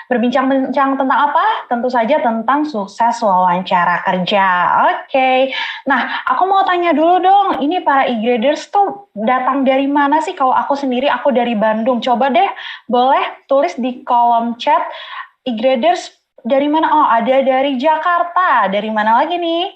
Berbincang-bincang tentang apa? Tentu saja tentang sukses wawancara kerja. Oke. Nah, aku mau tanya dulu dong, ini para e-graders tuh datang dari mana sih? Kalau aku sendiri, aku dari Bandung. Coba deh, boleh tulis di kolom chat e-graders dari mana? Oh, ada dari Jakarta. Dari mana lagi nih?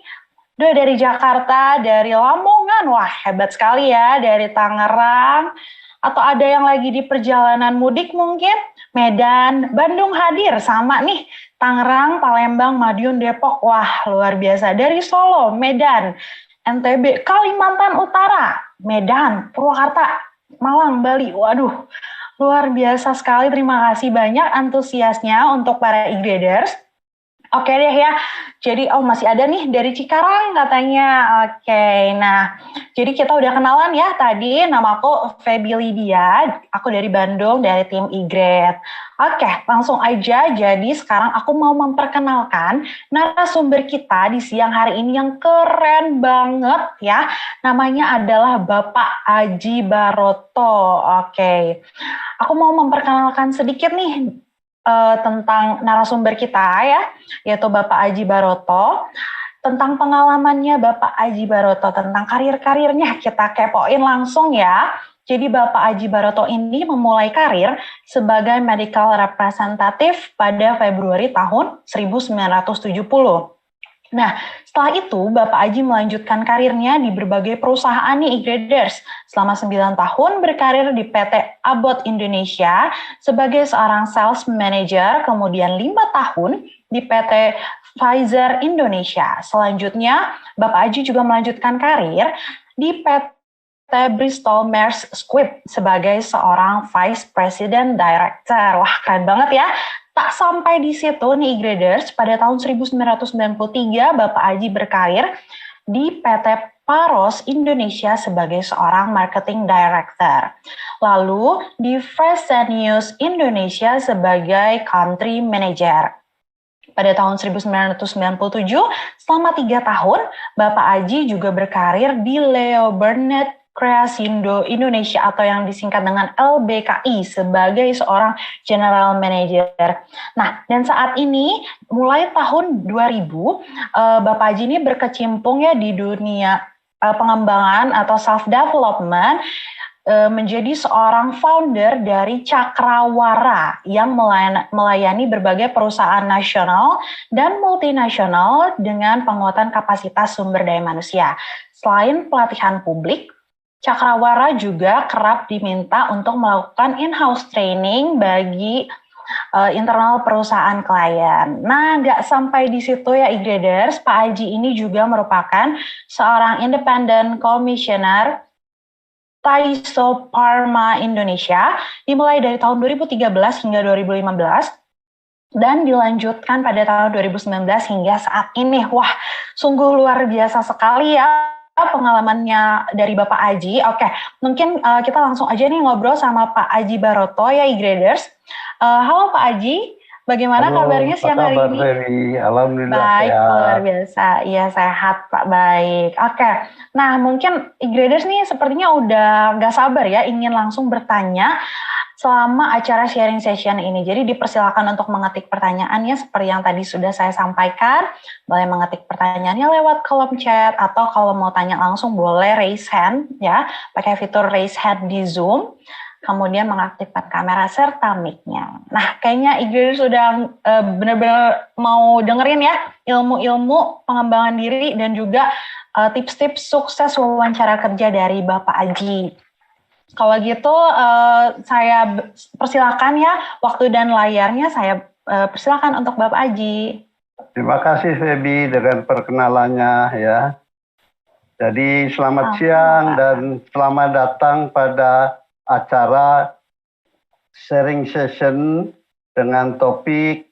Udah dari Jakarta, dari Lamongan. Wah, hebat sekali ya. Dari Tangerang. Atau ada yang lagi di perjalanan mudik mungkin? Medan, Bandung hadir. Sama nih. Tangerang, Palembang, Madiun, Depok. Wah, luar biasa. Dari Solo, Medan, NTB, Kalimantan Utara, Medan, Purwakarta, Malang, Bali. Waduh, luar biasa sekali. Terima kasih banyak antusiasnya untuk para e-graders. Oke deh ya, jadi masih ada nih dari Cikarang katanya. Oke, nah jadi kita udah kenalan ya tadi, nama aku Feby Lydia, aku dari Bandung, dari tim e-grade. Oke, langsung aja, jadi sekarang aku mau memperkenalkan narasumber kita di siang hari ini yang keren banget ya, namanya adalah Bapak Aji Baroto. Oke, aku mau memperkenalkan sedikit nih tentang narasumber kita ya, yaitu Bapak Aji Baroto. Tentang pengalamannya Bapak Aji Baroto, tentang karir-karirnya kita kepoin langsung ya. Jadi Bapak Aji Baroto ini memulai karir sebagai medical representative pada Februari tahun 1970. Nah, setelah itu Bapak Aji melanjutkan karirnya di berbagai perusahaan nih e-graders. Selama 9 tahun berkarir di PT Abbott Indonesia sebagai seorang sales manager, kemudian 5 tahun di PT Pfizer Indonesia. Selanjutnya, Bapak Aji juga melanjutkan karir di PT Bristol Myers Squibb sebagai seorang Vice President Director. Wah, keren banget ya. Tak sampai di situ nih e-graders, pada tahun 1993 Bapak Aji berkarir di PT Paros Indonesia sebagai seorang marketing director. Lalu di Fresenius Indonesia sebagai country manager. Pada tahun 1997, selama 3 tahun, Bapak Aji juga berkarir di Leo Burnett Creasindo Indonesia atau yang disingkat dengan LBKI sebagai seorang general manager. Nah, dan saat ini mulai tahun 2000, Bapak Haji ini berkecimpung ya di dunia pengembangan atau self development, menjadi seorang founder dari Cakrawara yang melayani berbagai perusahaan nasional dan multinasional dengan penguatan kapasitas sumber daya manusia. Selain pelatihan publik, Cakrawara juga kerap diminta untuk melakukan in-house training bagi internal perusahaan klien. Nah, nggak sampai di situ ya e-graders, Pak Haji ini juga merupakan seorang independent commissioner Taiso Pharma Indonesia, dimulai dari tahun 2013 hingga 2015, dan dilanjutkan pada tahun 2019 hingga saat ini. Wah, sungguh luar biasa sekali ya pengalamannya dari Bapak Aji. Oke, mungkin kita langsung aja nih ngobrol sama Pak Aji Baroto ya, e-graders. Halo Pak Aji, bagaimana kabarnya siang hari ini? Ferry? Alhamdulillah Baik, sehat. luar biasa. Iya, sehat Pak, baik. Oke, nah mungkin e-graders nih sepertinya udah nggak sabar ya ingin langsung bertanya selama acara sharing session ini. Jadi dipersilakan untuk mengetik pertanyaannya seperti yang tadi sudah saya sampaikan. Boleh mengetik pertanyaannya lewat kolom chat atau kalau mau tanya langsung boleh raise hand ya, pakai fitur raise hand di Zoom. Kemudian mengaktifkan kamera serta mic-nya. Nah, kayaknya e-graders sudah benar-benar mau dengerin ya ilmu-ilmu pengembangan diri dan juga tips-tips sukses wawancara kerja dari Bapak Aji. Kalau gitu saya persilakan ya waktu dan layarnya saya persilakan untuk Bapak Aji. Terima kasih Feby dengan perkenalannya ya. Jadi selamat siang dan selamat datang pada acara sharing session dengan topik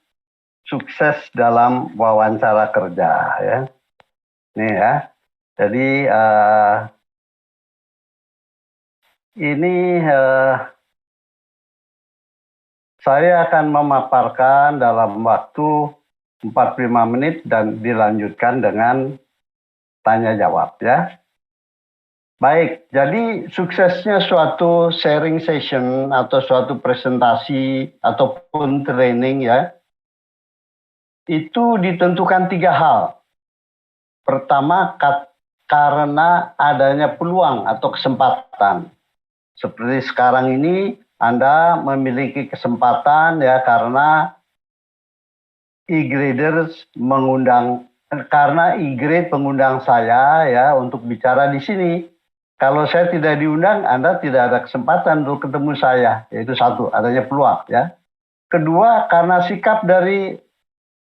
sukses dalam wawancara kerja ya. Nih ya. Jadi ini saya akan memaparkan dalam waktu 45 menit dan dilanjutkan dengan tanya jawab ya. Baik, jadi suksesnya suatu sharing session atau suatu presentasi ataupun training ya, itu ditentukan 3 hal. Pertama, karena adanya peluang atau kesempatan. Seperti sekarang ini Anda memiliki kesempatan ya karena e-graders karena e-grade mengundang saya ya untuk bicara di sini. Kalau saya tidak diundang, Anda tidak ada kesempatan untuk ketemu saya. Yaitu satu, adanya peluang ya. Kedua, karena sikap dari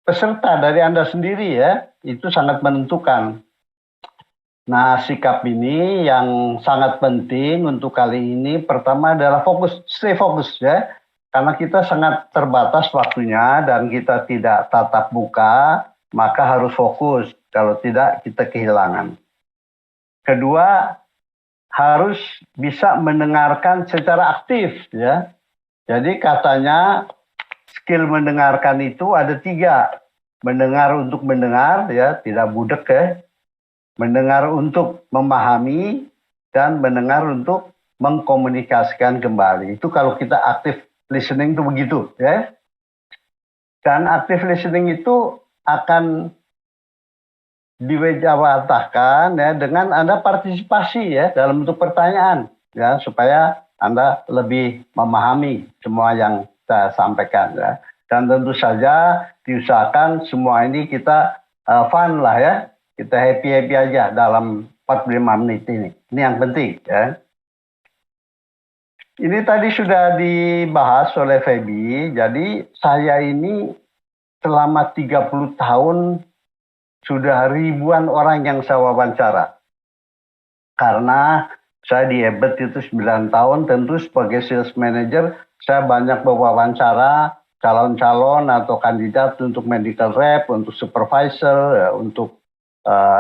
peserta dari Anda sendiri ya, itu sangat menentukan. Nah, sikap ini yang sangat penting untuk kali ini. Pertama adalah stay fokus ya. Karena kita sangat terbatas waktunya dan kita tidak tatap muka, maka harus fokus. Kalau tidak, kita kehilangan. Kedua, harus bisa mendengarkan secara aktif ya. Jadi katanya skill mendengarkan itu ada 3. Mendengar untuk mendengar ya, tidak budek ya. Mendengar untuk memahami dan mendengar untuk mengkomunikasikan kembali. Itu kalau kita aktif listening itu begitu ya. Dan aktif listening itu akan diwejawatakan ya dengan Anda partisipasi ya dalam bentuk pertanyaan ya supaya Anda lebih memahami semua yang saya sampaikan ya. Dan tentu saja diusahakan semua ini kita fun lah ya. Kita happy-happy aja dalam 45 menit ini. Ini yang penting ya. Ini tadi sudah dibahas oleh Feby. Jadi saya ini selama 30 tahun sudah ribuan orang yang saya wawancara. Karena saya di EBET itu 9 tahun, tentu sebagai sales manager, saya banyak mewawancara calon-calon atau kandidat untuk medical rep, untuk supervisor, ya, untuk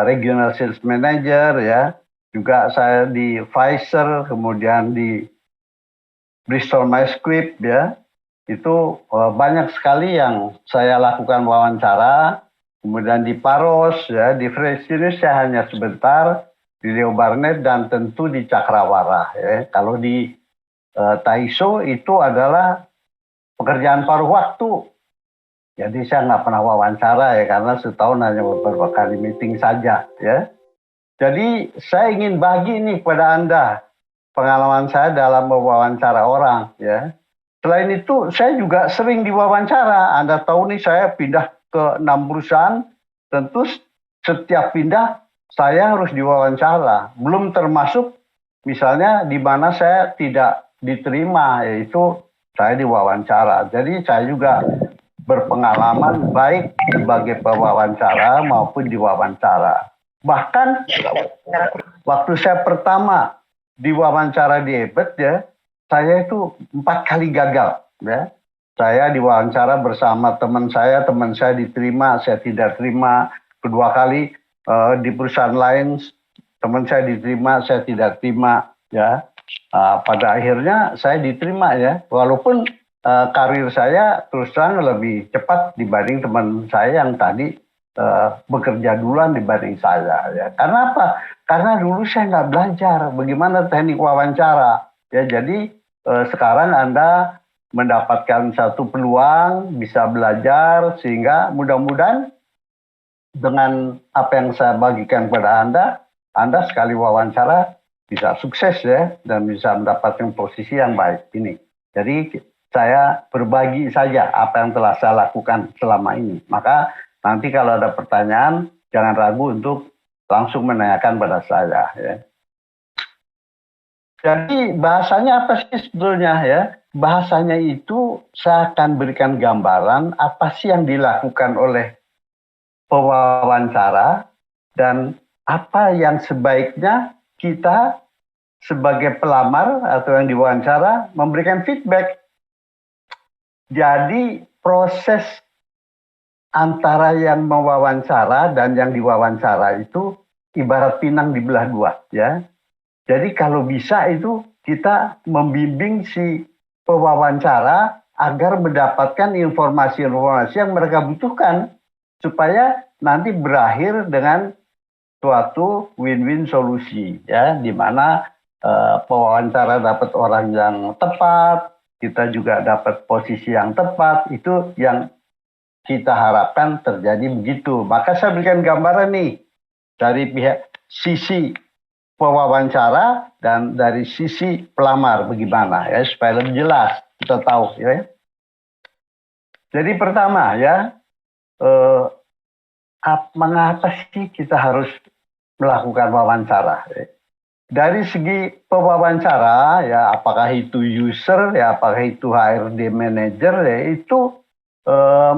regional sales manager, ya. Juga saya di Pfizer, kemudian di Bristol Myers Squibb, ya. Itu banyak sekali yang saya lakukan wawancara. Kemudian di Paros, ya, di Fresenius saya hanya sebentar, di Leo Barnet dan tentu di Cakrawala. Ya. Kalau di Taiso itu adalah pekerjaan paruh waktu. Jadi saya nggak pernah wawancara ya karena setahun hanya beberapa kali meeting saja. Ya. Jadi saya ingin bagi nih kepada Anda pengalaman saya dalam mewawancara orang. Ya. Selain itu saya juga sering diwawancara. Anda tahu nih saya pindah ke 6 perusahaan, tentu setiap pindah saya harus diwawancara. Belum termasuk misalnya di mana saya tidak diterima, yaitu saya diwawancara. Jadi saya juga berpengalaman baik sebagai pewawancara maupun diwawancara. Bahkan waktu saya pertama diwawancara di EBET ya, saya itu 4 kali gagal ya. Saya diwawancara bersama teman saya diterima, saya tidak terima. Kedua kali di perusahaan lain teman saya diterima, saya tidak terima ya. Pada akhirnya saya diterima ya, walaupun karir saya terus terang lebih cepat dibanding teman saya yang tadi bekerja duluan dibanding saya ya. Karena apa? Karena dulu saya nggak belajar bagaimana teknik wawancara ya. Jadi sekarang Anda mendapatkan satu peluang, bisa belajar, sehingga mudah-mudahan dengan apa yang saya bagikan kepada Anda sekali wawancara bisa sukses ya, dan bisa mendapatkan posisi yang baik ini. Jadi saya berbagi saja apa yang telah saya lakukan selama ini. Maka nanti kalau ada pertanyaan, jangan ragu untuk langsung menanyakan pada saya ya. Jadi bahasanya apa sih sebetulnya ya? Bahasanya itu saya akan berikan gambaran apa sih yang dilakukan oleh pewawancara dan apa yang sebaiknya kita sebagai pelamar atau yang diwawancara memberikan feedback. Jadi proses antara yang mewawancara dan yang diwawancara itu ibarat pinang dibelah 2 ya. Jadi kalau bisa itu kita membimbing si pewawancara agar mendapatkan informasi-informasi yang mereka butuhkan supaya nanti berakhir dengan suatu win-win solusi ya, di mana pewawancara dapat orang yang tepat, kita juga dapat posisi yang tepat, itu yang kita harapkan terjadi begitu. Maka saya berikan gambaran nih dari pihak sisi pewawancara dan dari sisi pelamar bagaimana ya, supaya lebih jelas kita tahu ya. Jadi pertama ya, mengapa sih kita harus melakukan wawancara? Dari segi pewawancara ya, apakah itu user ya, apakah itu HRD manager ya, itu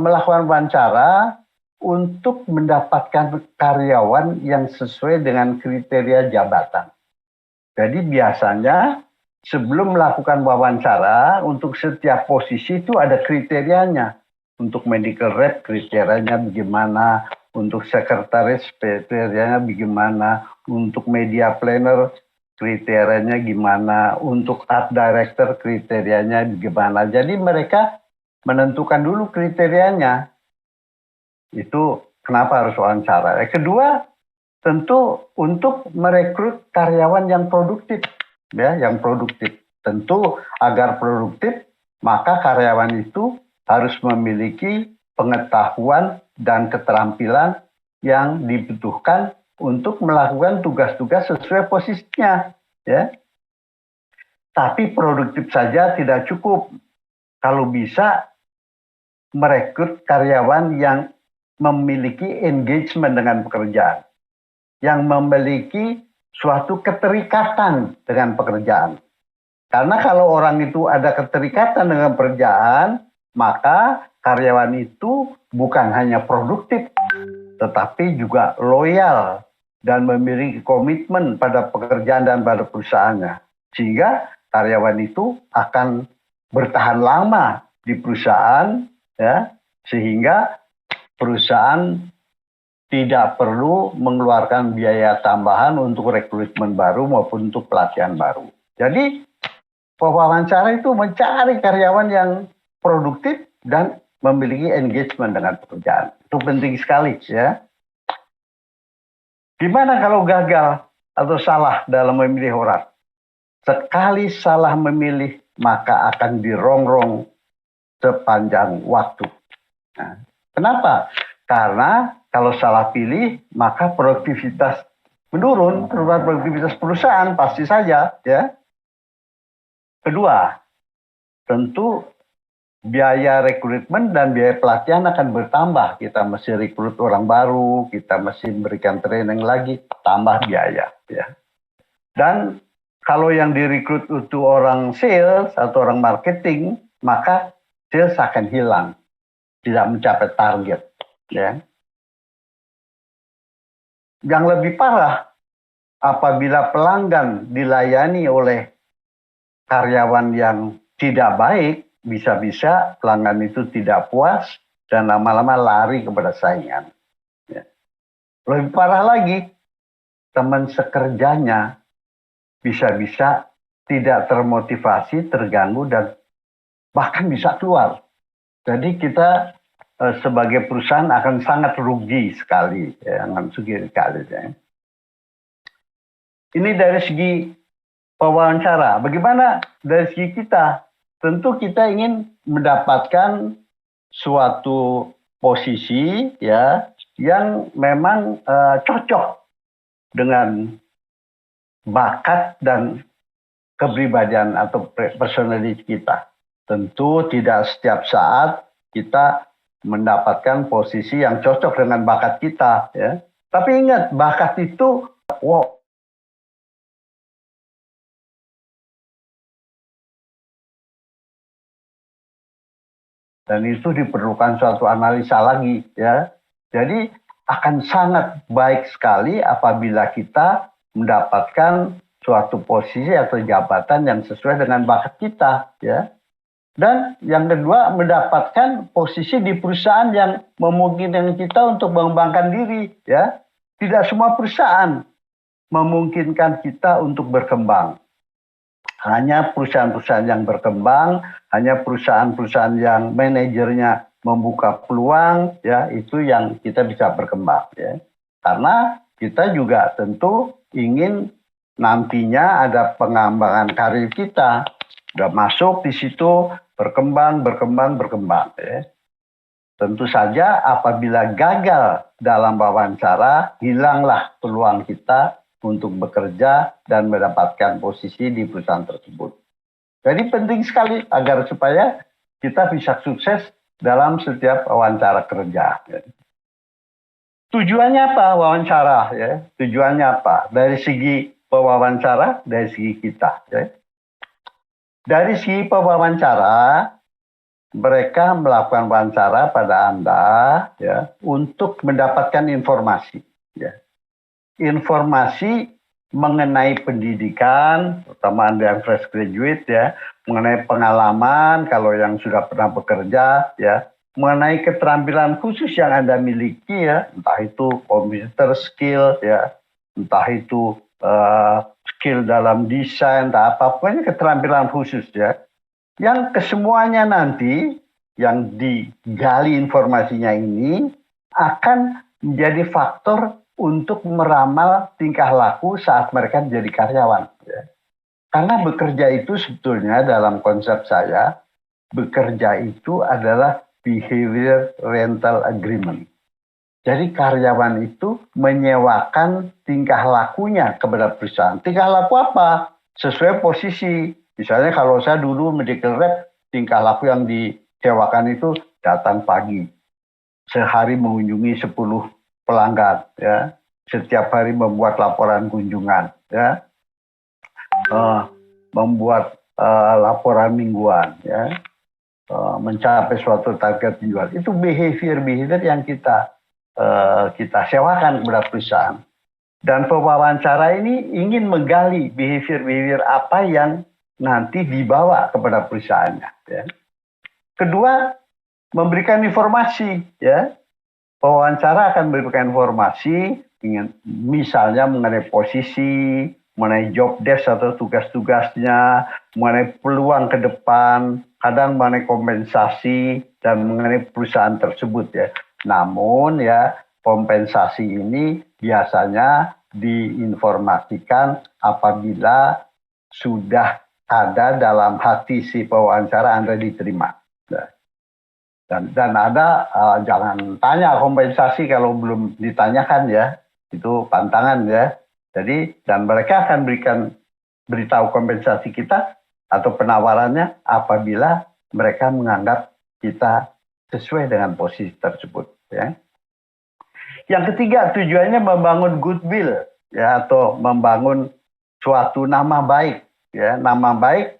melakukan wawancara untuk mendapatkan karyawan yang sesuai dengan kriteria jabatan. Jadi biasanya sebelum melakukan wawancara, untuk setiap posisi itu ada kriterianya. Untuk medical rep kriterianya bagaimana, untuk sekretaris kriterianya bagaimana, untuk media planner kriterianya gimana, untuk art director kriterianya bagaimana. Jadi mereka menentukan dulu kriterianya. Itu kenapa harus wawancara. Kedua, tentu untuk merekrut karyawan yang produktif, ya, yang produktif. Tentu agar produktif, maka karyawan itu harus memiliki pengetahuan dan keterampilan yang dibutuhkan untuk melakukan tugas-tugas sesuai posisinya, ya. Tapi produktif saja tidak cukup. Kalau bisa merekrut karyawan yang memiliki engagement dengan pekerjaan, yang memiliki suatu keterikatan dengan pekerjaan. Karena kalau orang itu ada keterikatan dengan pekerjaan, maka karyawan itu bukan hanya produktif, tetapi juga loyal dan memiliki komitmen pada pekerjaan dan pada perusahaannya. Sehingga karyawan itu akan bertahan lama di perusahaan, ya, sehingga perusahaan tidak perlu mengeluarkan biaya tambahan untuk rekrutmen baru maupun untuk pelatihan baru. Jadi pewawancara itu mencari karyawan yang produktif dan memiliki engagement dengan pekerjaan. Itu penting sekali ya. Gimana kalau gagal atau salah dalam memilih orang? Sekali salah memilih, maka akan dirongrong sepanjang waktu. Nah, kenapa? Karena kalau salah pilih, maka produktivitas menurun, produktivitas perusahaan pasti saja, ya. Kedua, tentu biaya rekrutmen dan biaya pelatihan akan bertambah. Kita mesti rekrut orang baru, kita mesti berikan training lagi, tambah biaya, ya. Dan kalau yang direkrut itu orang sales atau orang marketing, maka sales akan hilang, tidak mencapai target, ya. Yang lebih parah, apabila pelanggan dilayani oleh karyawan yang tidak baik, bisa-bisa pelanggan itu tidak puas dan lama-lama lari kepada saingan. Ya. Lebih parah lagi, teman sekerjanya bisa-bisa tidak termotivasi, terganggu, dan bahkan bisa keluar. Jadi kita sebagai perusahaan akan sangat rugi sekali, ya, akan rugi sekali. Ya. Ini dari segi pewawancara. Bagaimana dari segi kita? Tentu kita ingin mendapatkan suatu posisi, ya, yang memang cocok dengan bakat dan kepribadian atau personality kita. Tentu tidak setiap saat kita mendapatkan posisi yang cocok dengan bakat kita, ya. Tapi ingat, bakat itu wow. Dan itu diperlukan suatu analisa lagi, ya. Jadi akan sangat baik sekali apabila kita mendapatkan suatu posisi atau jabatan yang sesuai dengan bakat kita, ya. Dan yang kedua, mendapatkan posisi di perusahaan yang memungkinkan kita untuk mengembangkan diri, ya. Tidak semua perusahaan memungkinkan kita untuk berkembang. Hanya perusahaan-perusahaan yang berkembang, hanya perusahaan-perusahaan yang manajernya membuka peluang, ya, itu yang kita bisa berkembang, ya. Karena kita juga tentu ingin nantinya ada pengembangan karir kita. Udah masuk di situ, berkembang. Ya. Tentu saja apabila gagal dalam wawancara, hilanglah peluang kita untuk bekerja dan mendapatkan posisi di perusahaan tersebut. Jadi penting sekali agar supaya kita bisa sukses dalam setiap wawancara kerja. Ya. Tujuannya apa wawancara? Ya? Tujuannya apa? Dari segi pewawancara, dari segi kita. Ya? Dari segi pewawancara, mereka melakukan wawancara pada Anda ya, untuk mendapatkan informasi. Ya. Informasi mengenai pendidikan, terutama Anda yang fresh graduate ya, mengenai pengalaman kalau yang sudah pernah bekerja ya, mengenai keterampilan khusus yang Anda miliki ya, entah itu computer skill ya, entah itu skill dalam desain, entah apa, pokoknya keterampilan khusus ya, yang kesemuanya nanti yang digali informasinya ini akan menjadi faktor untuk meramal tingkah laku saat mereka menjadi karyawan. Ya. Karena bekerja itu sebetulnya dalam konsep saya, bekerja itu adalah behavior rental agreement. Jadi karyawan itu menyewakan tingkah lakunya kepada perusahaan. Tingkah laku apa? Sesuai posisi. Misalnya kalau saya dulu medical rep, tingkah laku yang disewakan itu datang pagi. Sehari mengunjungi 10 pelanggan, ya. Setiap hari membuat laporan kunjungan, ya. Membuat laporan mingguan, ya. Mencapai suatu target jual. Itu behavior yang kita sewakan kepada perusahaan. Dan pewawancara ini ingin menggali behavior apa yang nanti dibawa kepada perusahaannya. Ya. Kedua, memberikan informasi. Ya. Pewawancara akan memberikan informasi, misalnya mengenai posisi, mengenai job desk atau tugas-tugasnya, mengenai peluang ke depan, kadang mengenai kompensasi, dan mengenai perusahaan tersebut ya. Namun ya, kompensasi ini biasanya diinformasikan apabila sudah ada dalam hati si pewawancara Anda diterima. Dan ada, jangan tanya kompensasi kalau belum ditanyakan ya, itu pantangan ya. Jadi, dan mereka akan beritahu kompensasi kita atau penawarannya apabila mereka menganggap kita sesuai dengan posisi tersebut. Ya. Yang ketiga, tujuannya membangun goodwill ya, atau membangun suatu nama baik. Ya, nama baik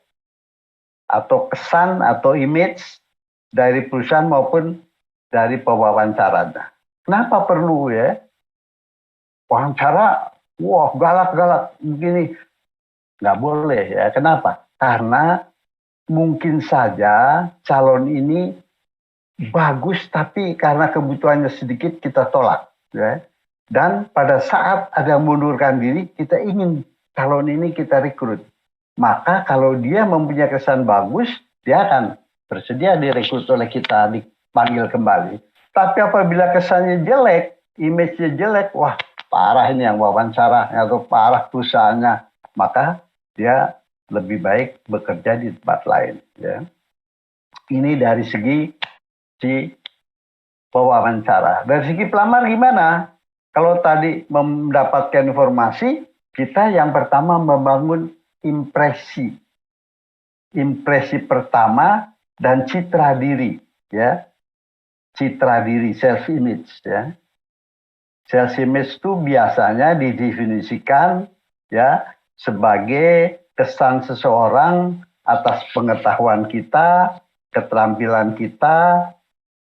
atau kesan atau image dari perusahaan maupun dari pewawancaranya. Kenapa perlu ya? Wawancara, wah galak-galak begini. Nggak boleh ya. Kenapa? Karena mungkin saja calon ini bagus tapi karena kebutuhannya sedikit kita tolak. Ya. Dan pada saat ada mundurkan diri, kita ingin calon ini kita rekrut. Maka kalau dia mempunyai kesan bagus, dia akan bersedia direkrut oleh kita, dipanggil kembali. Tapi apabila kesannya jelek, image-nya jelek, wah parah ini yang wawancara atau parah perusahaannya, maka dia lebih baik bekerja di tempat lain. Ya. Ini dari segi si pewawancara. Dari segi pelamar gimana? Kalau tadi mendapatkan informasi, kita yang pertama membangun impresi. Impresi pertama dan citra diri, ya. Citra diri, self image, ya. Self image itu biasanya didefinisikan ya sebagai kesan seseorang atas pengetahuan kita, keterampilan kita,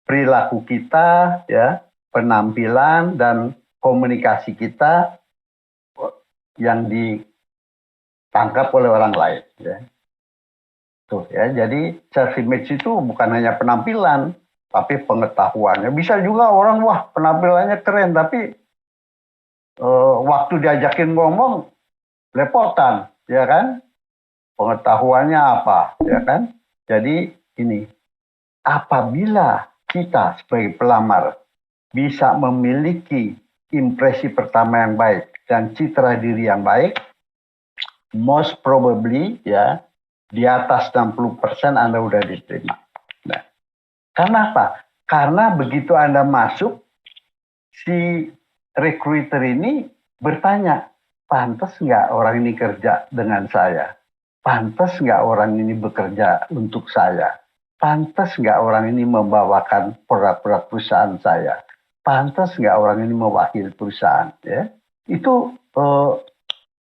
perilaku kita, ya, penampilan dan komunikasi kita yang ditangkap oleh orang lain, ya. Tuh ya, jadi self image itu bukan hanya penampilan, tapi pengetahuannya. Bisa juga orang wah penampilannya keren, tapi waktu diajakin ngomong lepotan, ya kan? Pengetahuannya apa, ya kan? Jadi ini, apabila kita sebagai pelamar bisa memiliki impresi pertama yang baik dan citra diri yang baik, most probably ya di atas 60% Anda udah diterima. Nah, karena apa? Karena begitu Anda masuk, si recruiter ini bertanya, pantas nggak orang ini kerja dengan saya? Pantas nggak orang ini bekerja untuk saya? Pantas nggak orang ini membawakan produk-produk perusahaan saya? Pantas nggak orang ini mewakili perusahaan? Ya, itu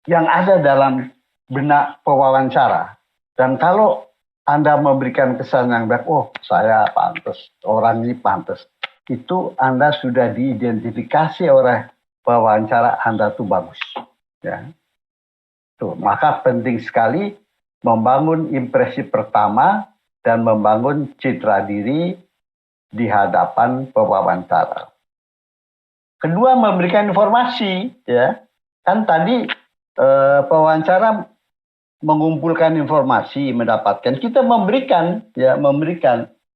yang ada dalam benak pewawancara. Dan kalau Anda memberikan kesan yang baik, oh saya pantas, orang ini pantas, itu Anda sudah diidentifikasi oleh pewawancara Anda tuh bagus. Ya. Tuh, maka penting sekali membangun impresi pertama dan membangun citra diri di hadapan pewawancara. Kedua, memberikan informasi, ya. Kan tadi pewawancara mengumpulkan informasi, mendapatkan, kita memberikan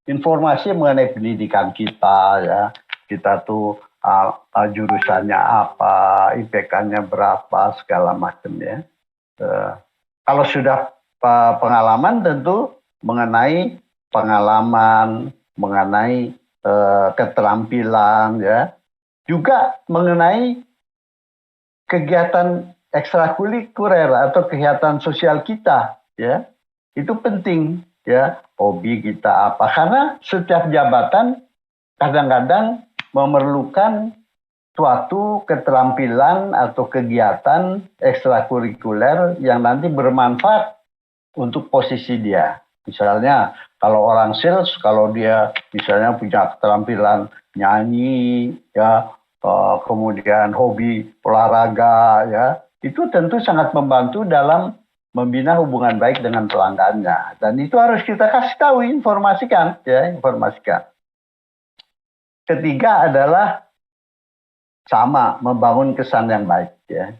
informasi mengenai pendidikan kita, ya. Kita tuh jurusannya apa, IPK-nya berapa, segala macam, ya. Kalau sudah pengalaman, tentu mengenai pengalaman, mengenai keterampilan, ya, juga mengenai kegiatan ekstrakurikuler atau kegiatan sosial kita, ya, itu penting, ya, hobi kita apa, karena setiap jabatan kadang-kadang memerlukan suatu keterampilan atau kegiatan ekstrakurikuler yang nanti bermanfaat untuk posisi dia. Misalnya kalau orang sales, kalau dia misalnya punya keterampilan nyanyi, ya, kemudian hobi olahraga, ya, itu tentu sangat membantu dalam membina hubungan baik dengan pelanggannya. Dan itu harus kita kasih tahu, informasikan, ya, informasikan. Ketiga adalah sama, membangun kesan yang baik, ya.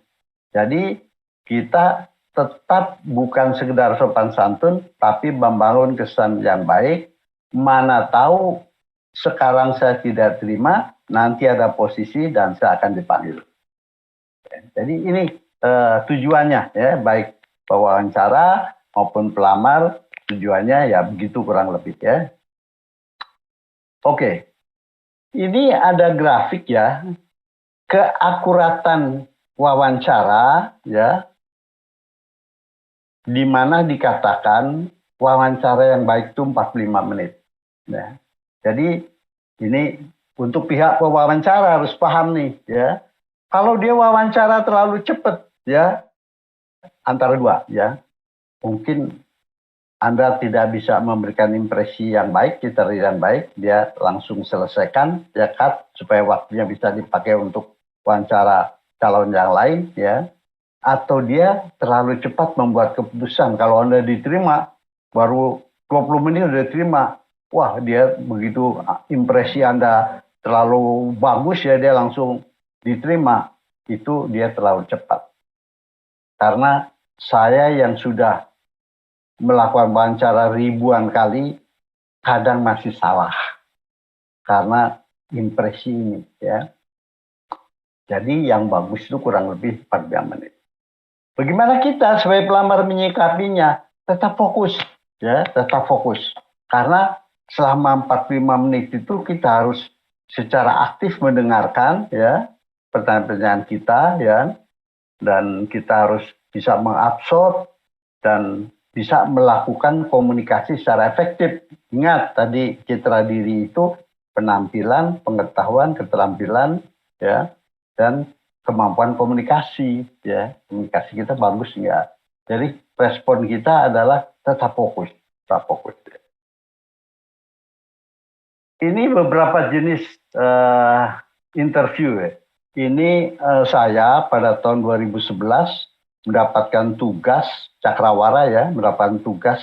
Jadi kita tetap bukan sekedar sopan santun, tapi membangun kesan yang baik. Mana tahu sekarang saya tidak terima, nanti ada posisi dan saya akan dipanggil. Jadi ini tujuannya, ya, baik pewawancara maupun pelamar, tujuannya ya begitu kurang lebih, ya. Oke, ini ada grafik, ya, keakuratan wawancara, ya, di mana dikatakan wawancara yang baik itu 45 menit. Ya. Jadi ini untuk pihak pewawancara harus paham nih, ya. Kalau dia wawancara terlalu cepat, ya, antara dua, ya, mungkin Anda tidak bisa memberikan impresi yang baik, citra yang baik, dia langsung selesaikan, ya, cut, supaya waktunya bisa dipakai untuk wawancara calon yang lain, ya. Atau dia terlalu cepat membuat keputusan. Kalau Anda diterima, baru 20 menit sudah diterima, wah, dia begitu impresi Anda terlalu bagus, ya, dia langsung diterima. Itu dia terlalu cepat. Karena saya yang sudah melakukan wawancara ribuan kali, kadang masih salah. Karena impresi ini, ya. Jadi yang bagus itu kurang lebih 45 menit. Bagaimana kita sebagai pelamar menyikapinya? Tetap fokus, ya, tetap fokus. Karena selama 45 menit itu kita harus secara aktif mendengarkan, ya, pertanyaan-pertanyaan kita, ya, dan kita harus bisa mengabsorb dan bisa melakukan komunikasi secara efektif. Ingat tadi citra diri itu penampilan, pengetahuan, keterampilan, ya, dan kemampuan komunikasi, ya, komunikasi kita bagus nggak? Jadi respon kita adalah tetap fokus, tetap fokus. Ini beberapa jenis interview, ya. Ini saya pada tahun 2011 mendapatkan tugas cakrawara, ya, mendapatkan tugas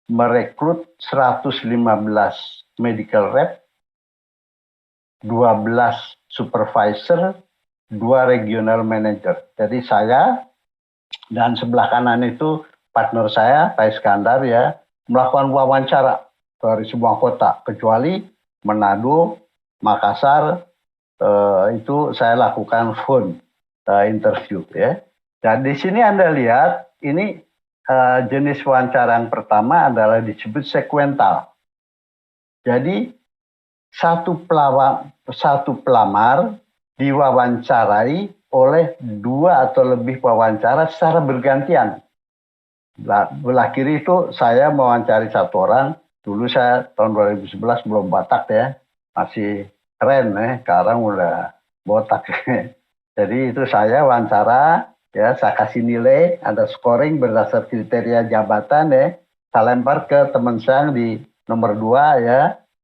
merekrut 115 medical rep, 12 supervisor, 2 regional manager. Jadi saya dan sebelah kanan itu partner saya, Pak Iskandar, ya, melakukan wawancara dari semua kota kecuali Manado, Makassar, itu saya lakukan phone interview ya. Dan di sini Anda lihat ini jenis wawancara yang pertama adalah disebut sekuental. Jadi satu pelamar diwawancarai oleh 2 atau lebih wawancara secara bergantian. Belah kiri itu saya mewawancari 1 orang. Dulu saya tahun 2011 belum botak ya, masih keren sekarang udah botak. Jadi itu saya wawancara, ya saya kasih nilai, ada scoring berdasar kriteria jabatan ya. Saya lempar ke teman saya di nomor 2 ya.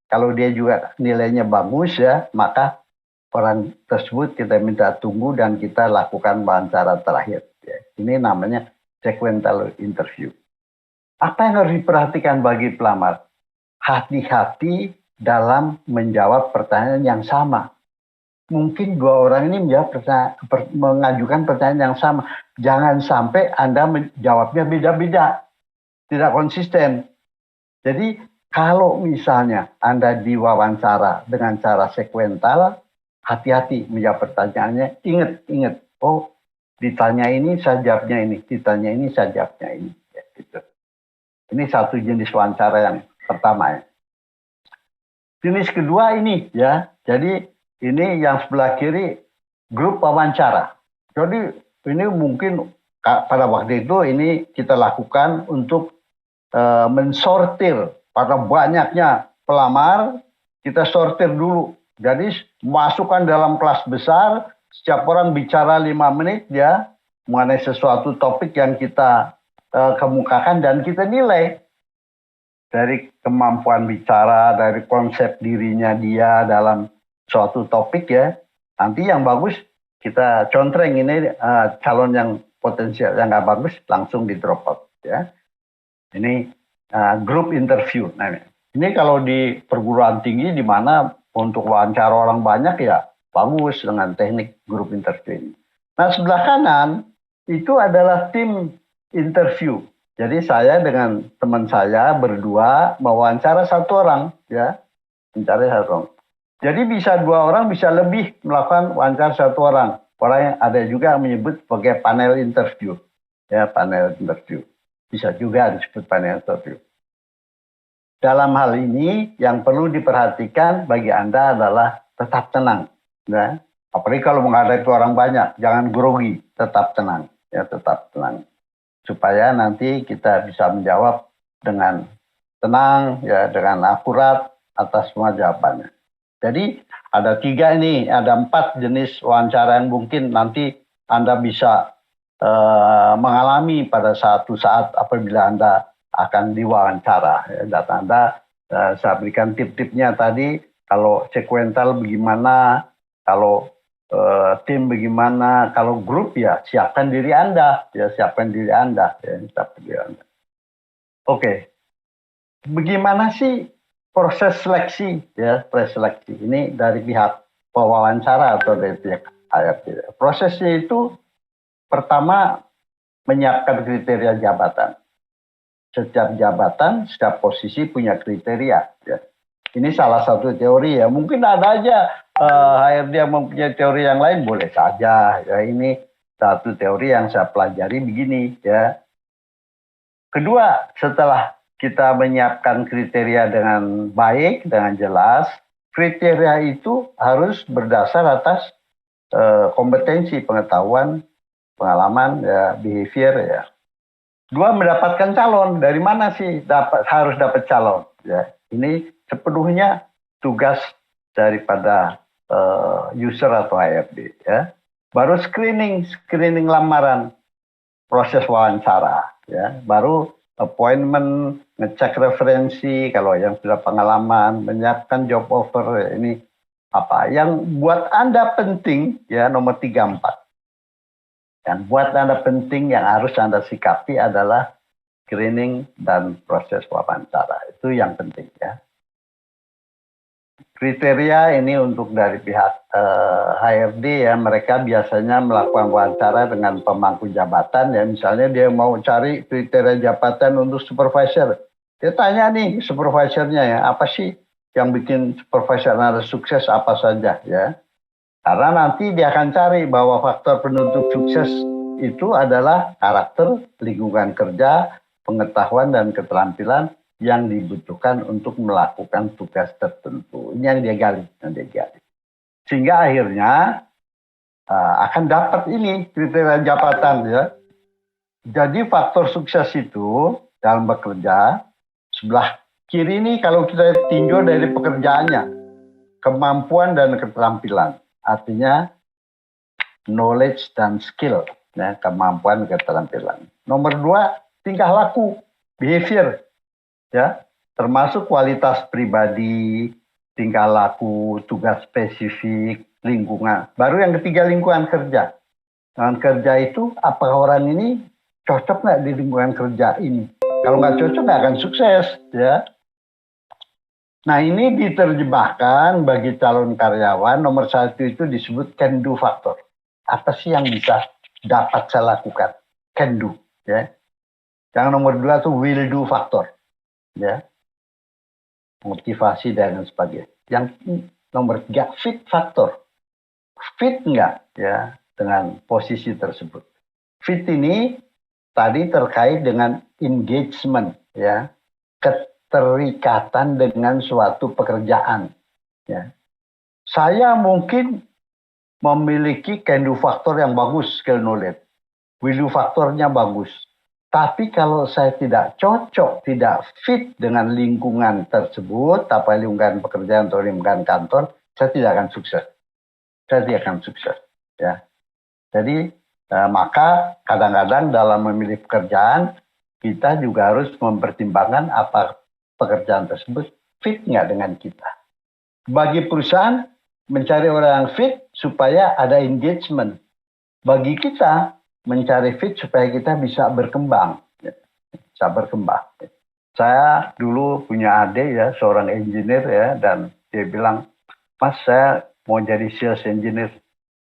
Kalau dia juga nilainya bagus ya, maka orang tersebut kita minta tunggu dan kita lakukan wawancara terakhir. Ya. Ini namanya sequential interview. Apa yang harus diperhatikan bagi pelamar? Hati-hati dalam menjawab pertanyaan yang sama. Mungkin 2 orang ini mengajukan pertanyaan yang sama. Jangan sampai Anda menjawabnya beda-beda. Tidak konsisten. Jadi kalau misalnya Anda diwawancara dengan cara sekuental, hati-hati menjawab pertanyaannya. Ingat. Oh, ditanya ini saya jawabnya ini. Ditanya ini saya jawabnya ini. Ya, gitu. Ini satu jenis wawancara yang pertama ya. Jenis kedua ini ya. Jadi ini yang sebelah kiri grup wawancara. Jadi ini mungkin pada waktu itu ini kita lakukan untuk mensortir pada banyaknya pelamar, kita sortir dulu. Jadi masukkan dalam kelas besar, setiap orang bicara 5 menit ya mengenai sesuatu topik yang kita kemukakan dan kita nilai dari kemampuan bicara, dari konsep dirinya dia dalam suatu topik ya. Nanti yang bagus kita contreng, ini calon yang potensial, yang nggak bagus langsung di drop out ya. Ini grup interview. Nah, ini kalau di perguruan tinggi di mana untuk wawancara orang banyak ya bagus dengan teknik grup interview ini. Nah, sebelah kanan itu adalah tim interview. Jadi saya dengan teman saya berdua mewawancara 1 orang ya, mencari 1 orang. Jadi bisa 2 orang, bisa lebih melakukan wawancara 1 orang. Orang yang ada juga yang menyebut sebagai panel interview. Ya, panel interview. Bisa juga disebut panel interview. Dalam hal ini yang perlu diperhatikan bagi Anda adalah tetap tenang. Ya. Apalagi kalau menghadapi orang banyak, jangan grogi, tetap tenang. Ya, tetap tenang. Supaya nanti kita bisa menjawab dengan tenang, ya, dengan akurat atas semua jawabannya. Jadi ada 3 ini, ada 4 jenis wawancara yang mungkin nanti Anda bisa mengalami pada satu saat apabila Anda akan diwawancara. Ya, data Anda, saya berikan tip-tipnya tadi, kalau sekuental bagaimana, kalau tim bagaimana, kalau grup ya siapkan diri Anda, ya siapkan diri Anda. Ya, siapkan diri Anda. Oke, bagaimana sih proses seleksi, ya preseleksi ini dari pihak pewawancara atau dari pihak HRD? Prosesnya itu pertama menyiapkan kriteria jabatan. Setiap jabatan, setiap posisi punya kriteria. Ya. Ini salah satu teori ya. Mungkin ada aja HRD yang mempunyai teori yang lain, boleh saja. Ya, ini satu teori yang saya pelajari begini. Ya. Kedua, setelah kita menyiapkan kriteria dengan baik, dengan jelas, kriteria itu harus berdasar atas kompetensi, pengetahuan, pengalaman, ya, behavior ya. 2, mendapatkan calon. Dari mana sih harus dapat calon? Ya, ini sepenuhnya tugas daripada user atau HRD. Ya. Baru screening lamaran, proses wawancara. Ya. Baru appointment, ngecek referensi, kalau yang sudah pengalaman, menyiapkan job offer. Ya, ini apa yang buat Anda penting ya, nomor 3, 4. Yang buat Anda penting yang harus Anda sikapi adalah screening dan proses wawancara. Itu yang penting ya. Kriteria ini untuk dari pihak HRD ya, mereka biasanya melakukan wawancara dengan pemangku jabatan ya. Misalnya dia mau cari kriteria jabatan untuk supervisor. Dia tanya nih supervisornya ya, apa sih yang bikin supervisor Anda sukses, apa saja ya. Karena nanti dia akan cari bahwa faktor penentu sukses itu adalah karakter, lingkungan kerja, pengetahuan dan keterampilan yang dibutuhkan untuk melakukan tugas tertentu. Ini yang dia gali, Sehingga akhirnya akan dapat ini kriteria jabatan ya. Jadi faktor sukses itu dalam bekerja, sebelah kiri ini kalau kita tinjau dari pekerjaannya, kemampuan dan keterampilan. Artinya knowledge dan skill, ya, kemampuan keterampilan. Nomor 2, tingkah laku, behavior, ya, termasuk kualitas pribadi, tingkah laku, tugas spesifik, lingkungan. Baru yang ketiga, lingkungan kerja. Lingkungan kerja itu apakah orang ini cocok nggak di lingkungan kerja ini? Kalau nggak cocok nggak akan sukses, ya. Nah, ini diterjemahkan bagi calon karyawan. Nomor 1 itu disebut can do factor. Apa sih yang bisa dapat saya lakukan? Can do, ya. Yang nomor 2 itu will do factor, ya. Motivasi dan sebagainya. Yang nomor 3 fit factor. Fit nggak, ya, dengan posisi tersebut. Fit ini tadi terkait dengan engagement, ya, keterikatan dengan suatu pekerjaan, ya. Saya mungkin memiliki can do factor yang bagus, skill knowledge, will do faktornya bagus, tapi kalau saya tidak cocok, tidak fit dengan lingkungan tersebut, apa lingkungan pekerjaan atau lingkungan kantor, saya tidak akan sukses. Saya tidak akan sukses, ya. Jadi maka kadang-kadang dalam memilih pekerjaan kita juga harus mempertimbangkan apa pekerjaan tersebut fit nggak dengan kita. Bagi perusahaan mencari orang yang fit supaya ada engagement. Bagi kita mencari fit supaya kita bisa berkembang, bisa berkembang. Saya dulu punya adik ya, seorang engineer ya, dan dia bilang, Mas saya mau jadi sales engineer,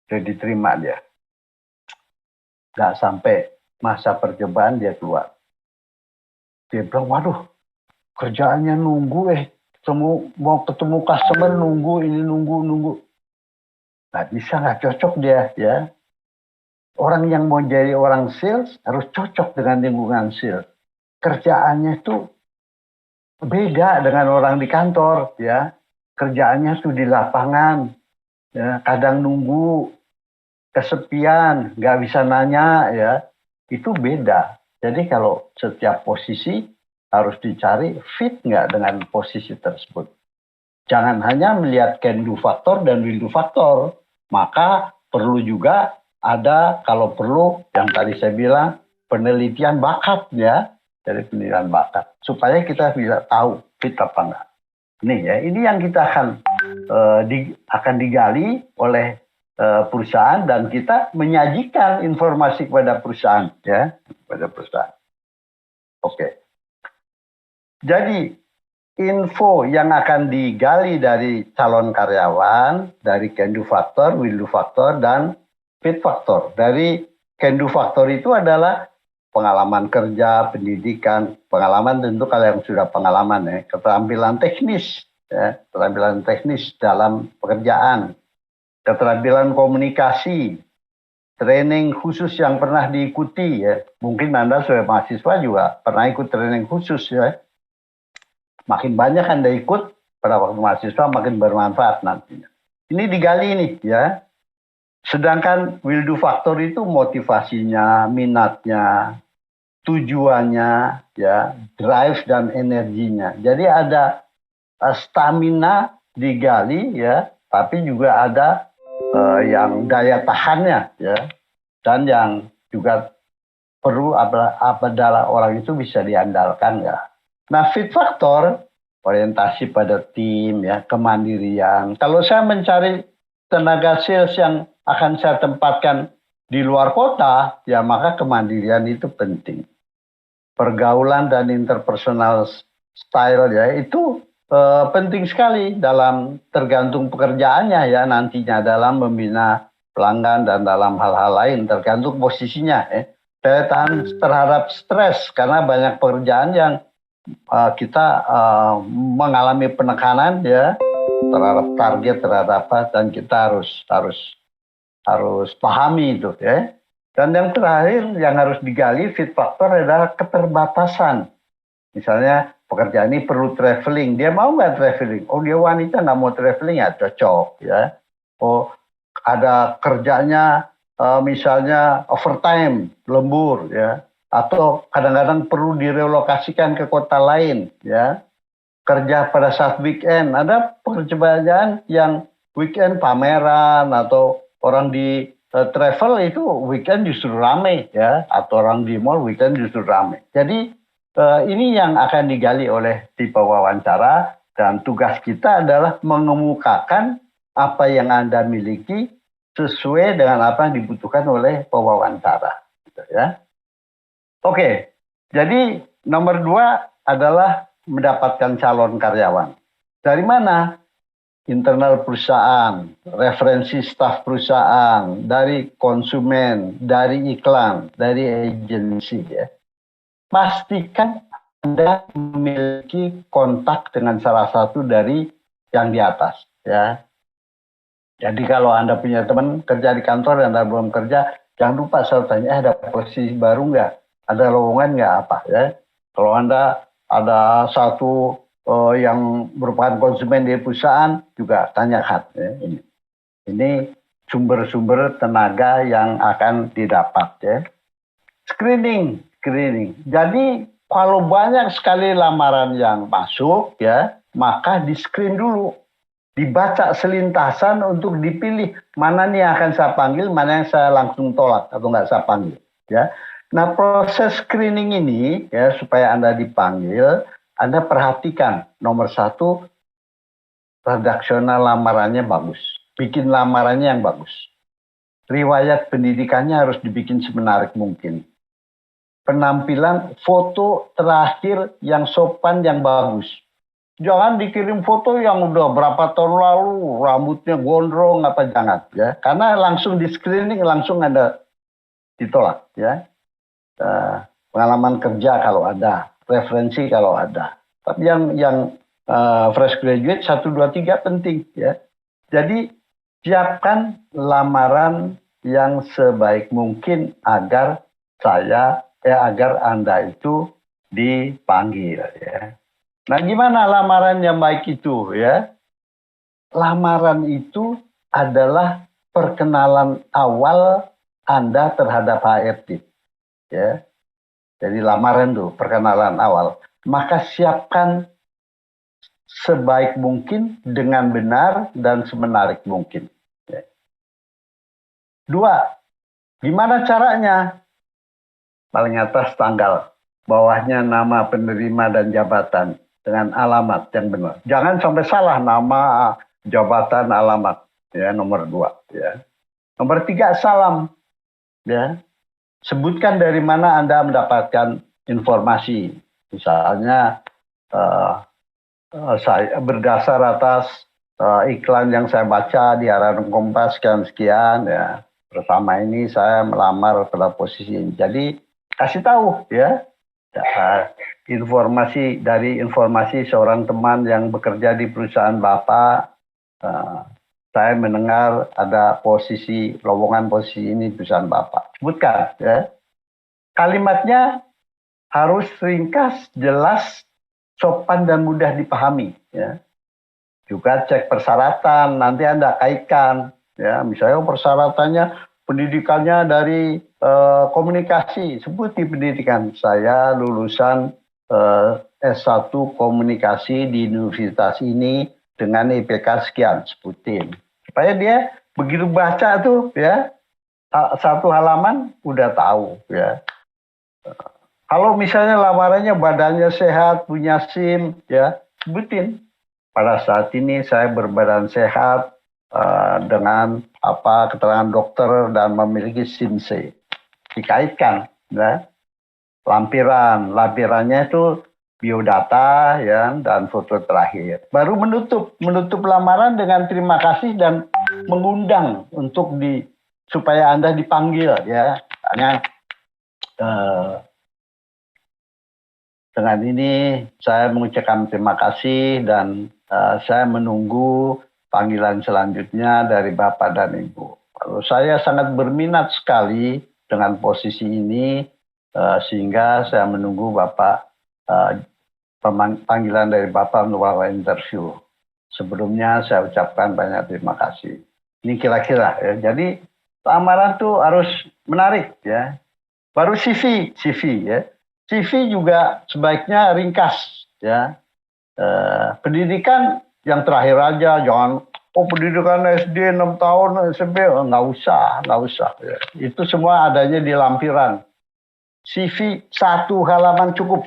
sudah diterima dia. Nggak sampai masa percobaan dia keluar. Dia bilang, waduh, kerjaannya nunggu mau ketemu customer nunggu, ini nunggu. Nggak bisa, nggak cocok dia, ya. Orang yang mau jadi orang sales harus cocok dengan lingkungan sales. Kerjaannya itu beda dengan orang di kantor, ya. Kerjaannya tuh di lapangan, ya. Kadang nunggu, kesepian, nggak bisa nanya, ya. Itu beda. Jadi kalau setiap posisi harus dicari fit nggak dengan posisi tersebut. Jangan hanya melihat can do factor dan will do factor. Maka perlu juga ada, kalau perlu, yang tadi saya bilang, penelitian bakat, ya. Dari penelitian bakat. Supaya kita bisa tahu fit apa enggak. Ini yang kita akan digali oleh perusahaan, dan kita menyajikan informasi kepada perusahaan, ya, kepada perusahaan. Oke. Jadi info yang akan digali dari calon karyawan dari can do factor, will do factor, dan fit factor. Dari can do factor itu adalah pengalaman kerja, pendidikan, pengalaman tentu kalau yang sudah pengalaman, ya, keterampilan teknis, ya, keterampilan teknis dalam pekerjaan, keterampilan komunikasi, training khusus yang pernah diikuti, ya. Mungkin Anda sebagai mahasiswa juga pernah ikut training khusus, ya. Makin banyak Anda ikut pada waktu mahasiswa, makin bermanfaat nantinya. Ini digali nih, ya. Sedangkan will do factor itu motivasinya, minatnya, tujuannya, ya, drive dan energinya. Jadi ada stamina digali, ya, tapi juga ada yang daya tahannya, ya, dan yang juga perlu adalah orang itu bisa diandalkan, ya. Nah, fit factor orientasi pada tim, ya, kemandirian. Kalau saya mencari tenaga sales yang akan saya tempatkan di luar kota, ya, maka kemandirian itu penting. Pergaulan dan interpersonal style, ya, itu penting sekali dalam tergantung pekerjaannya, ya, nantinya dalam membina pelanggan dan dalam hal-hal lain tergantung posisinya, ya. Daya tahan terhadap stres karena banyak pekerjaan yang kita mengalami penekanan, ya, terhadap target, terhadap apa, dan kita harus pahami itu ya. Dan yang terakhir yang harus digali fit factor adalah keterbatasan. Misalnya pekerjaan ini perlu traveling, dia mau nggak traveling? Oh dia wanita nggak mau traveling ya cocok ya. Oh ada kerjanya misalnya overtime, lembur ya. Atau kadang-kadang perlu direlokasikan ke kota lain ya. Kerja pada saat weekend, ada pekerjaan yang weekend pameran atau orang di travel itu weekend justru rame ya, atau orang di mall weekend justru rame. Jadi ini yang akan digali oleh tipe wawancara dan tugas kita adalah mengemukakan apa yang Anda miliki sesuai dengan apa yang dibutuhkan oleh pewawancara. Gitu ya. Oke, jadi nomor 2 adalah mendapatkan calon karyawan. Dari mana? Internal perusahaan, referensi staf perusahaan, dari konsumen, dari iklan, dari agensi ya. Pastikan Anda memiliki kontak dengan salah satu dari yang di atas ya. Jadi kalau Anda punya teman kerja di kantor dan Anda belum kerja, jangan lupa selalu tanya, ada posisi baru nggak? Ada lowongan nggak apa ya? Kalau Anda ada satu yang merupakan konsumen di perusahaan, juga tanyakan ya, ini sumber-sumber tenaga yang akan didapat ya. Screening. Jadi kalau banyak sekali lamaran yang masuk ya, maka di-screen dulu. Dibaca selintasan untuk dipilih mana nih yang akan saya panggil, mana yang saya langsung tolak atau nggak saya panggil. Ya. Nah proses screening ini ya supaya Anda dipanggil, Anda perhatikan nomor 1, redaksional lamarannya bagus. Bikin lamarannya yang bagus. Riwayat pendidikannya harus dibikin semenarik mungkin. Penampilan foto terakhir yang sopan yang bagus. Jangan dikirim foto yang udah berapa tahun lalu, rambutnya gondrong apa jangan ya. Karena langsung di screening langsung Anda ditolak ya. Pengalaman kerja kalau ada, referensi kalau ada. Tapi yang fresh graduate 1 2 3 penting ya. Jadi siapkan lamaran yang sebaik mungkin agar agar Anda itu dipanggil ya. Nah, gimana lamaran yang baik itu ya? Lamaran itu adalah perkenalan awal Anda terhadap HRD. Ya. Jadi lamaran itu perkenalan awal. Maka siapkan sebaik mungkin dengan benar dan semenarik mungkin. Ya. 2, gimana caranya? Paling atas tanggal, bawahnya nama penerima dan jabatan. Dengan alamat yang benar. Jangan sampai salah nama, jabatan, alamat. Ya, nomor 2. Ya. Nomor 3, salam. Ya. Sebutkan dari mana Anda mendapatkan informasi. Misalnya, saya berdasar atas iklan yang saya baca di Harian Kompas sekian. Ya. Pertama ini saya melamar pada posisi ini. Jadi, kasih tahu ya. Informasi seorang teman yang bekerja di perusahaan Bapak, saya mendengar ada lowongan posisi ini di perusahaan Bapak. Sebutkan ya. Kalimatnya harus ringkas, jelas, sopan dan mudah dipahami ya. Juga cek persyaratan, nanti Anda kaitkan ya. Misalnya persyaratannya pendidikannya dari komunikasi, sebut di pendidikan saya lulusan S1 komunikasi di universitas ini dengan IPK sekian, sebutin. Supaya dia begitu baca tuh ya, satu halaman udah tahu ya. Kalau misalnya lamarannya badannya sehat, punya SIM ya, sebutin. Pada saat ini saya berbadan sehat dengan keterangan dokter dan memiliki SIM C. Dikaitkan ya. Lampirannya itu biodata ya dan foto terakhir. Baru menutup lamaran dengan terima kasih dan mengundang untuk supaya Anda dipanggil ya. Misalnya dengan ini saya mengucapkan terima kasih dan saya menunggu panggilan selanjutnya dari Bapak dan Ibu. Lalu saya sangat berminat sekali dengan posisi ini, sehingga saya menunggu Bapak, panggilan dari Bapak untuk Bapak interview. Sebelumnya saya ucapkan banyak terima kasih. Ini kira-kira ya. Jadi lamaran tuh harus menarik ya. Baru CV ya. CV juga sebaiknya ringkas ya. Pendidikan yang terakhir aja, jangan pendidikan SD 6 tahun SMP, nggak usah ya. Itu semua adanya di lampiran. CV 1 halaman cukup.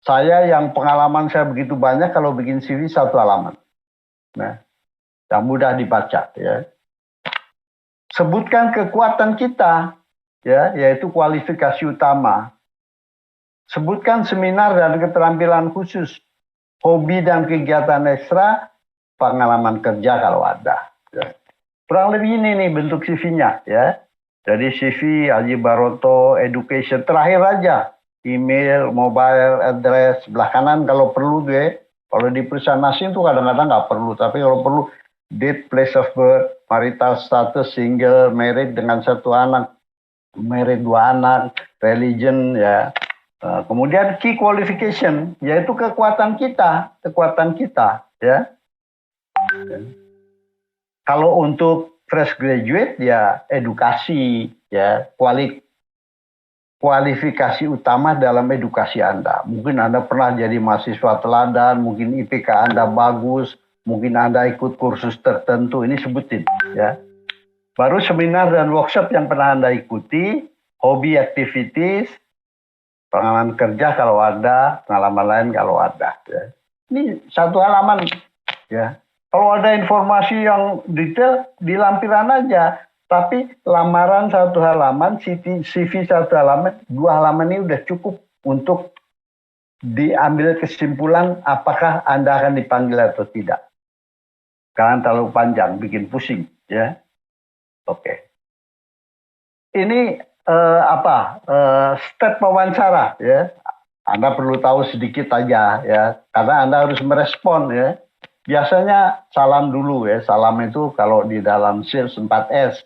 Saya yang pengalaman saya begitu banyak, kalau bikin CV 1 halaman. Nah, yang mudah dibaca ya. Sebutkan kekuatan kita ya, yaitu kualifikasi utama. Sebutkan seminar dan keterampilan khusus, hobi dan kegiatan ekstra, pengalaman kerja kalau ada. Ya. Kurang lebih ini nih bentuk CV-nya ya. Jadi CV Haji Baroto Education terakhir aja. Email, mobile address, sebelah kanan kalau perlu deh. Kalau di perusahaan asing tuh kadang-kadang nggak perlu, tapi kalau perlu date, place of birth, marital status, single, married dengan 1 anak, married 2 anak, religion ya. Kemudian key qualification, yaitu kekuatan kita ya. Kalau untuk fresh graduate ya edukasi ya, kualifikasi utama dalam edukasi Anda. Mungkin Anda pernah jadi mahasiswa teladan, mungkin IPK Anda bagus, mungkin Anda ikut kursus tertentu, ini sebutin ya. Baru seminar dan workshop yang pernah Anda ikuti, hobi activities, pengalaman kerja kalau ada, pengalaman lain kalau ada ya. Ini 1 halaman ya. Kalau ada informasi yang detail di lampiran aja. Tapi lamaran 1 halaman, CV 1 halaman, 2 halaman ini udah cukup untuk diambil kesimpulan apakah Anda akan dipanggil atau tidak. Jangan terlalu panjang, bikin pusing ya. Oke. Ini step wawancara ya. Anda perlu tahu sedikit aja ya, karena Anda harus merespon ya. Biasanya salam dulu ya. Salam itu kalau di dalam sales 4S.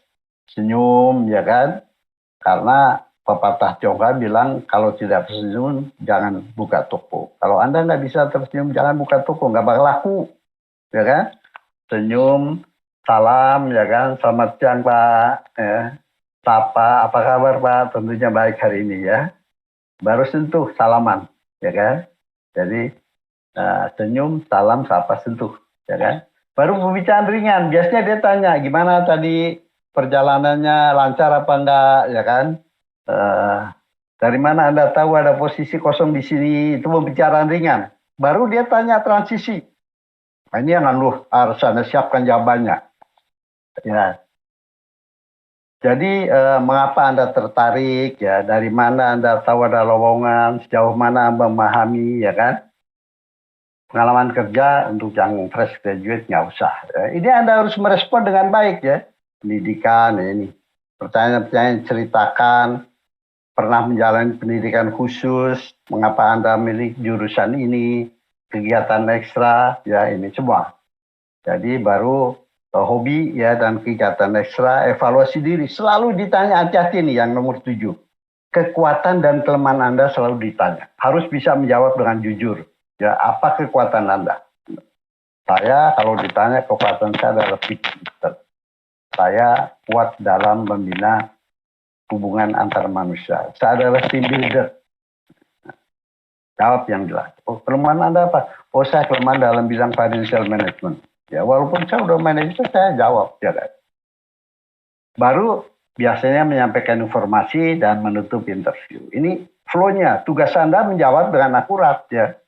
Senyum ya kan, karena pepatah Tionghoa bilang kalau tidak tersenyum jangan buka toko. Kalau Anda nggak bisa tersenyum jangan buka toko, nggak bakal laku ya kan. Senyum, salam ya kan, selamat siang Pak ya. Sapa, apa kabar Pak, tentunya baik hari ini ya. Baru sentuh, salaman ya kan. Jadi senyum, salam, sapa, sentuh ya kan. Baru pembicaraan ringan, biasanya dia tanya gimana tadi perjalanannya, lancar apa enggak ya kan. Dari mana Anda tahu ada posisi kosong di sini, itu pembicaraan ringan. Baru dia tanya transisi. Nah, ini yang harus Anda siapkan jawabannya ya. Jadi mengapa Anda tertarik ya, dari mana Anda tahu ada lowongan, sejauh mana Anda memahami ya kan. Pengalaman kerja untuk yang fresh graduate nggak usah ya. Ini Anda harus merespon dengan baik ya. Pendidikan ya ini, pertanyaan-pertanyaan, ceritakan pernah menjalani pendidikan khusus, mengapa Anda memilih jurusan ini, kegiatan ekstra ya, ini semua. Jadi baru hobi ya dan kegiatan ekstra, evaluasi diri selalu ditanya. Hati-hati nih yang nomor 7, kekuatan dan kelemahan Anda selalu ditanya, harus bisa menjawab dengan jujur ya. Apa kekuatan Anda? Saya kalau ditanya kekuatan saya adalah pinter. Saya kuat dalam membina hubungan antar manusia. Saya adalah team builder. Jawab yang jelas. Oh, kelemahan Anda apa? Oh, saya kelemahan dalam bidang financial management. Ya, walaupun saya udah manajer, saya jawab. Ya, kan? Baru biasanya menyampaikan informasi dan menutup interview. Ini flow-nya. Tugas Anda menjawab dengan akurat. Ya.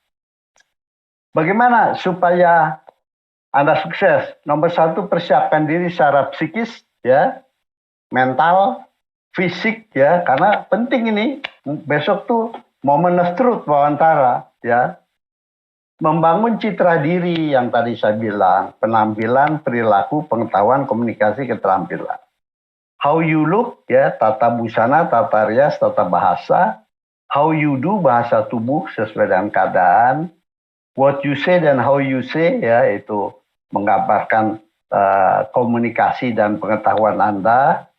Bagaimana supaya Anda sukses? Nomor 1, persiapkan diri secara psikis, ya, mental, fisik, ya, karena penting ini. Besok tuh momen of truth wawancara, ya. Membangun citra diri yang tadi saya bilang, penampilan, perilaku, pengetahuan, komunikasi, keterampilan. How you look, ya, tata busana, tata rias, tata bahasa. How you do, bahasa tubuh sesuai dengan keadaan. what you say dan how you say, ya, itu menggambarkan komunikasi dan pengetahuan Anda,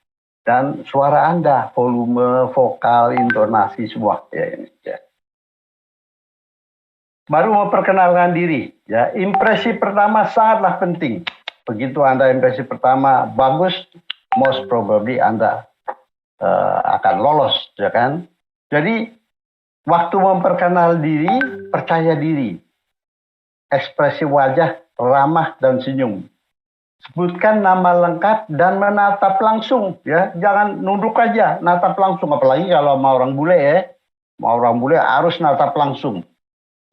dan suara Anda, volume, vokal, intonasi, semua. Ya, ini, ya. Baru memperkenalkan diri, ya. Impresi pertama sangatlah penting. Begitu Anda impresi pertama bagus, most probably Anda akan lolos, ya kan? Jadi waktu memperkenal diri, percaya diri, ekspresi wajah ramah dan senyum. Sebutkan nama lengkap dan menatap langsung, ya. Jangan nunduk aja, natap langsung. Apalagi kalau mau orang bule, ya. Mau orang bule harus natap langsung.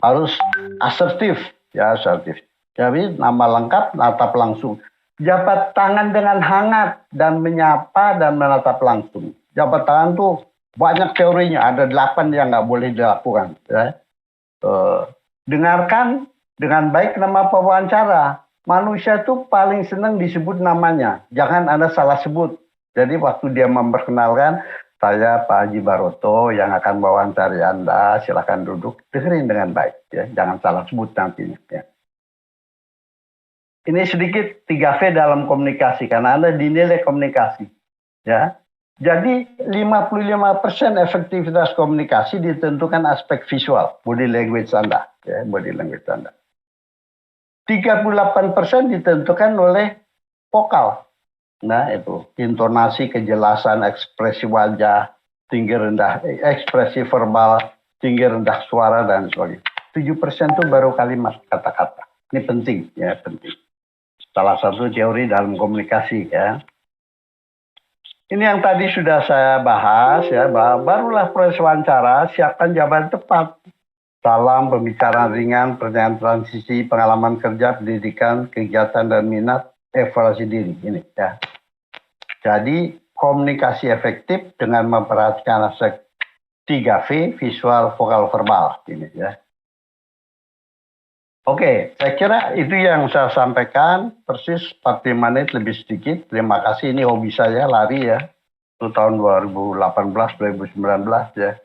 Harus asertif, ya, asertif. Jadi nama lengkap, natap langsung. Jabat tangan dengan hangat dan menyapa dan menatap langsung. Jabat tangan tuh banyak teorinya, ada 8 yang nggak boleh dilakukan. Ya. Dengarkan dengan baik nama pewawancara. Manusia tuh paling senang disebut namanya. Jangan Anda salah sebut. Jadi waktu dia memperkenalkan, saya Pak Haji Baroto yang akan wawancari Anda, silakan duduk, dengerin dengan baik. Ya. Jangan salah sebut nantinya. Ya. Ini sedikit 3V dalam komunikasi, karena Anda dinilai komunikasi. Ya. Jadi 55% efektivitas komunikasi ditentukan aspek visual, body language Anda. Ya, body language Anda. 38% ditentukan oleh vokal. Nah, itu intonasi, kejelasan, ekspresi wajah, tinggi rendah, ekspresi verbal, tinggi rendah suara, dan sebagainya. 7% itu baru kalimat, kata-kata. Ini penting, ya, penting. Salah satu teori dalam komunikasi, ya. Ini yang tadi sudah saya bahas, ya, barulah proses wawancara, siapkan jawaban tepat. Salam, pembicaraan ringan, pertanyaan transisi, pengalaman kerja, pendidikan, kegiatan dan minat, evaluasi diri. Ini, ya. Jadi komunikasi efektif dengan memperhatikan aspek 3V, visual, vokal, verbal. Ini, ya. Oke, saya kira itu yang saya sampaikan, persis 40 menit lebih sedikit. Terima kasih, ini hobi saya lari, ya. Itu tahun 2018, 2019, ya.